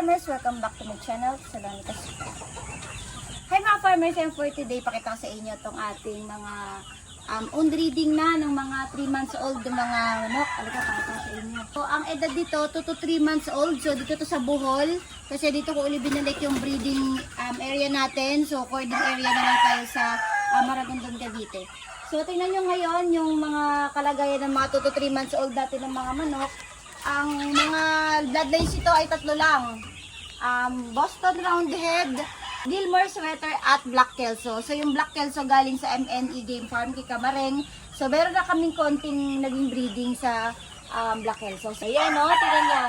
farmers, welcome back to my channel, Salonita Super. Hi mga farmers, and for today, pakita ko sa inyo itong ating mga on reading na ng mga 3 months old ng mga manok. Alika, pakita ko sa inyo. So, ang edad dito, 2 to 3 months old. So, dito to sa Bohol. Kasi dito ko uli binalik yung breeding area natin. So, cording area naman tayo sa Maragondon, Cavite. So, tingnan nyo ngayon yung mga kalagayan ng mga 2 to 3 months old natin ng mga manok. Ang mga bloodlines ito ay 3 lang. Boston Roundhead, Gilmore Sweater at Black Kelso. So yung Black Kelso galing sa MNE Game Farm kay Kamareng. So meron na kaming konting naging breeding sa Black Kelso. So yan o, tingnan niya.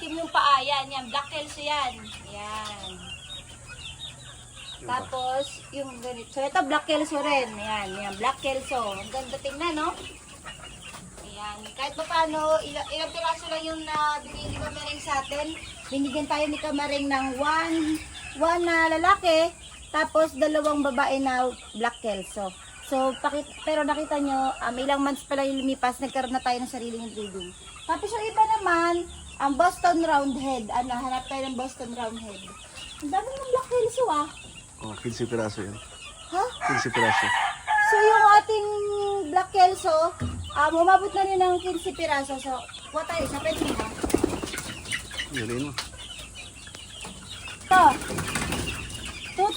Itim yung paa, yan, Black Kelso yan. Yan. Tapos yung ganito. So ito Black Kelso rin. Yan, Black Kelso. Ang ganda tingnan, no? Ayan. Kahit pa paano, ilang piraso lang yung binili Kamareng sa atin. Binigyan tayo ni Kamareng ng one na lalaki, tapos 2 babae na Black Kelso. So, pero nakita nyo, ilang months pa lang yung lumipas, nagkaroon na tayo ng sariling breeding. Tapos yung iba naman, ang Boston Roundhead. Hanap tayo ng Boston Roundhead. Ang dami ng Black Kelso Oh, 15 piraso yan. Ha? 15 piraso. So, yung ating Black Kelso, umabot na rin ng 15 piraso. So, kuha tayo, isa pwede ba? Yun mo. Ito, 2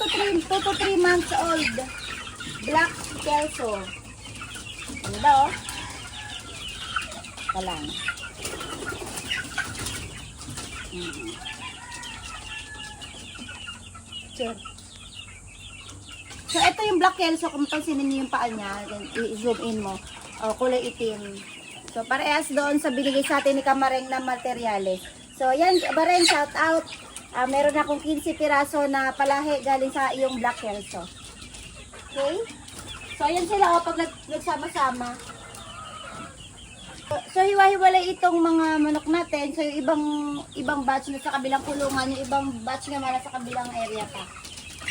to 3 months old Black Kelso. Ganda oh. Ito lang. Sure. So, ito yung Black Kelso. Kung pansinin niyo yung paa niya, i-zoom in mo. O, kulay itim. So, parehas doon sa binigay sa atin ni Kamareng na materyales. So, yan, Bareng, shout out. Meron akong 15 piraso na palahi galing sa iyong Black Kelso. Okay? So, ayan sila pag nagsama-sama. So, hiwa-hiwalay itong mga manok natin. So, yung ibang batch na sa kabilang kulungan, yung ibang batch naman na sa kabilang area pa.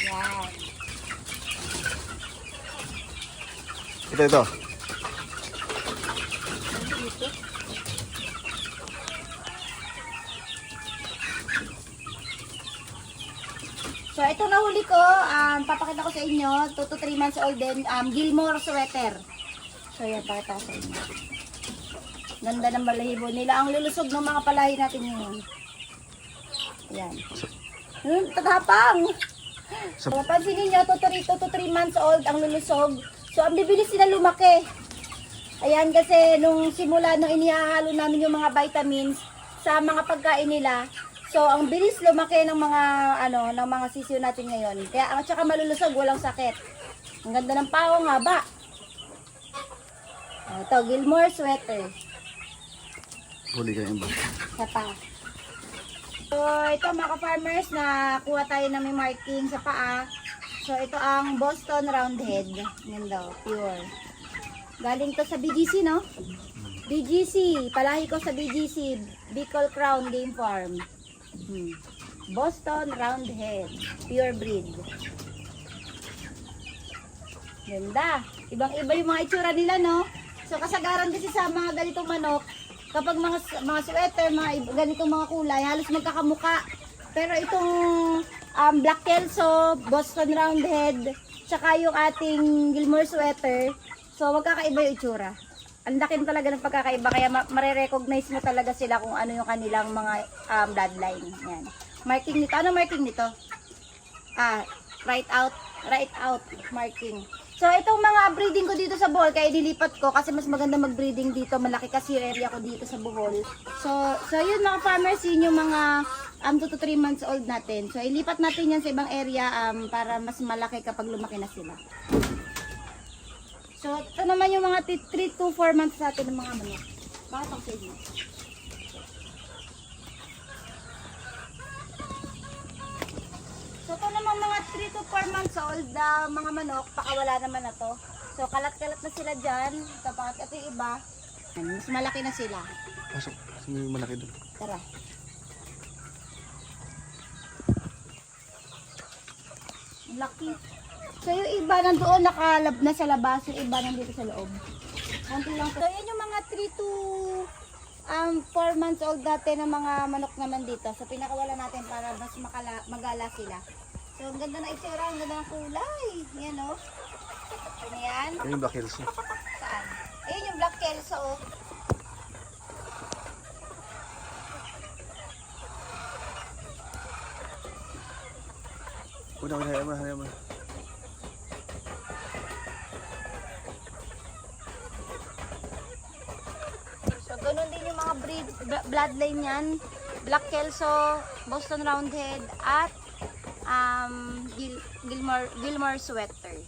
Yan. Ito. So, ito nahuli ko, papakita ko sa inyo, 2 to 3 months old din, Gilmore Sweater. So, yan, pakita ko sa inyo. Ganda ng balahibo nila. Ang lulusog ng mga palahi natin ngayon. Yan. Tatapang! So, pansinin nyo, 2 to 3 months old ang lulusog. So, ang bibilis sila lumaki. Ayan, kasi nung simula, nung inihahalo namin yung mga vitamins sa mga pagkain nila, so, ang bilis lumaki ng mga ng mga sisiyo natin ngayon. Kaya ang tsaka malulusog, walang sakit. Ang ganda ng pao, ang haba. Ito, Gilmore Sweater. Huli ka yung ba? Sa So, ito mga ka-farmers, nakuha tayo na may marking sa paa. So, ito ang Boston Roundhead. Yan daw, pure. Galing to sa BGC, no? BGC, palahi ko sa BGC, Bicol Crown Game Farm. Boston Roundhead, pure breed. Ganda. Ibang-iba yung mga itsura nila, no? So, kasagaran kasi sa mga ganitong manok, kapag mga sweater, mga ganitong mga kulay, halos magkakamuka. Pero itong Black Kelso, Boston Roundhead, tsaka yung ating Gilmore Sweater, so magkakaiba yung itsura. Ang laki talaga ng pagkakaiba, kaya marirecognize mo talaga sila kung ano yung kanilang mga bloodline. Yan. Marking nito. Ano marking nito? Right out marking. So, itong mga breeding ko dito sa Bohol, kaya dilipat ko kasi mas maganda mag-breeding dito. Malaki kasi area ko dito sa Bohol. So yun mga farmers, yun yung mga 2 to 3 months old natin. So, ilipat natin yan sa ibang area para mas malaki kapag lumaki na sila. So, ito naman yung mga 3 to 4 months natin ng mga manok. Bakit ako sa inyo? So, ito naman mga 3 to 4 months old mga manok, pakawala naman na to. So, kalat-kalat na sila dyan. Tapos, ito yung iba. Mas malaki na sila. Pasok. May malaki doon. Tara. Laki. So, yung iba nandoon nakalab na sa labas, yung iba nandito sa loob. Konti lang. So, yan yung mga 3 to 4 months old dati ng mga manok naman dito. So pinakawala natin para mas magala sila. So ang ganda na itsura, ang ganda ng kulay. Yan o. Ano yan? Yan yung Black Hills. Saan? Ayun yung Black Kelso oh. Una, hayaan mo. So, ganun din yung mga bloodline yan. Black Kelso, Boston Roundhead, at Gilmore Sweater.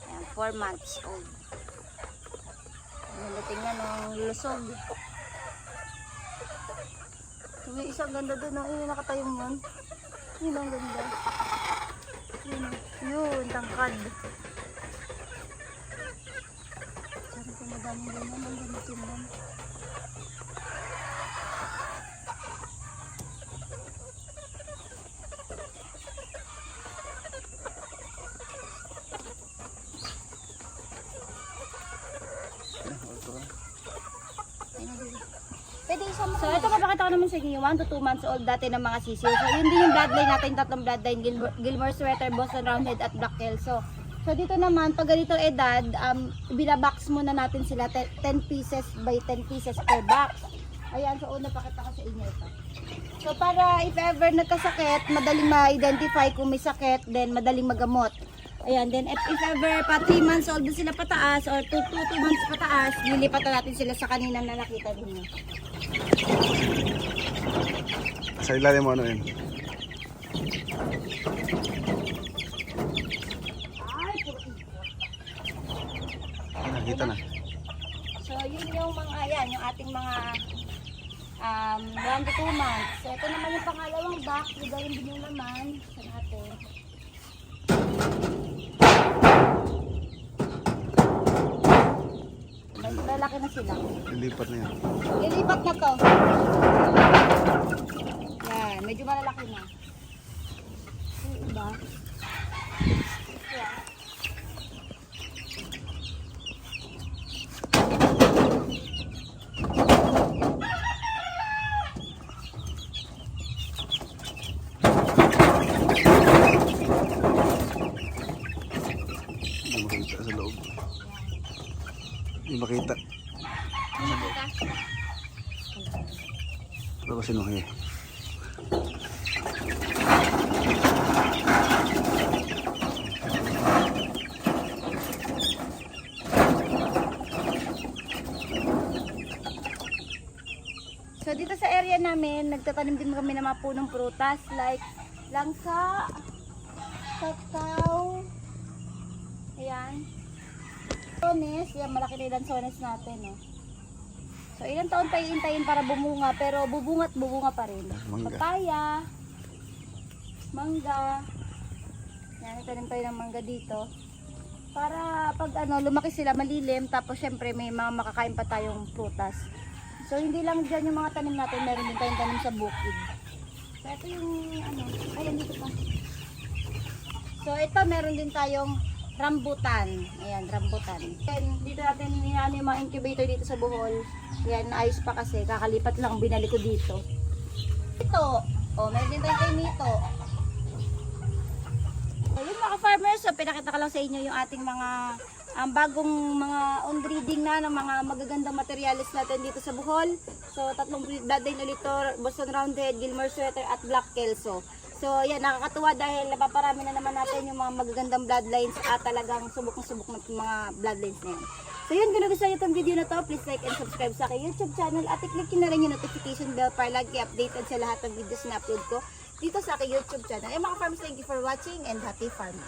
Ayan, 4 months old. Tingnan ng lusog. So, may isang ganda doon. Yung nakatayong yun. Yun ang ganda. Yun, tangkad. Sabi ko madaming ganyan. Ang ganda tingnan. So, ito papakita ko naman sa inyo, 1 to 2 months old dati ng mga sisiyo. So, yun din yung bloodline natin, tatlong bloodline, Gilmore Sweater, Boston Roundhead, at Black Kelso. So, dito naman, pag ganitong edad, binabox muna natin sila, 10 pieces by 10 pieces per box. Ayan, so una pakita ko sa inyo ito. So, para if ever nagkasakit, madaling ma-identify kung may sakit, then madaling magamot. Ayan, then if ever pa 3 months old na sila pataas, or 2 months pataas, lilipat na natin sila sa kanina na nakita ninyo. Sa ilalim mo ano yun? Ay, puro ikot. Nakita na. So, yun yung mga, yan, yung ating mga 1 to 2 months. So, ito naman yung pangalawang box. Ligayin din yung laman sa natin. Lalaki na sila. Lilipat na yan. Lilipat na to. Yan, medyo malalaki na. Yung iba. Yan. Hindi makita sa loob. Hindi makita. Pero kasi nung So dito sa area namin, nagtatanim din kami ng mga punong prutas like langsa, kakao, ayan, lansones, yan malaki na yung lansones natin oh. So ilang taon pa iintayin para bumunga, pero bubunga at bubunga pa rin. Mangga. Papaya, mangga, yan, itanim tayo ng mangga dito. Para pag lumaki sila malilim, tapos syempre may mga makakain pa tayong prutas. So hindi lang dyan yung mga tanim natin, meron din tayong tanim sa bukid. So ito yung ayan dito pa. So ito meron din tayong rambutan. Ayan, rambutan. Then, dito natin yung mga incubator dito sa Bohol. Ayan, ayos pa kasi, kakalipat lang, binalik ko dito. Ito, meron din tayong kay nito. So yun mga farmers, so pinakita ko lang sa inyo yung ating mga bagong mga on-breeding na ng mga magagandang materialis natin dito sa Bohol. So tatlong bloodline ulit to, Boston Roundhead, Gilmore Sweater, at Black Kelso. So yan, nakakatuwa dahil napaparami na naman natin yung mga magagandang bloodlines at talagang subok na subok na mga bloodlines na yan. So yun, kung nagustuhan nyo itong video na to, please like and subscribe sa aking YouTube channel at i-click nyo na rin yung notification bell para lagi updated sa lahat ng videos na upload ko dito sa aking YouTube channel. Mga farmers, thank you for watching and happy farming!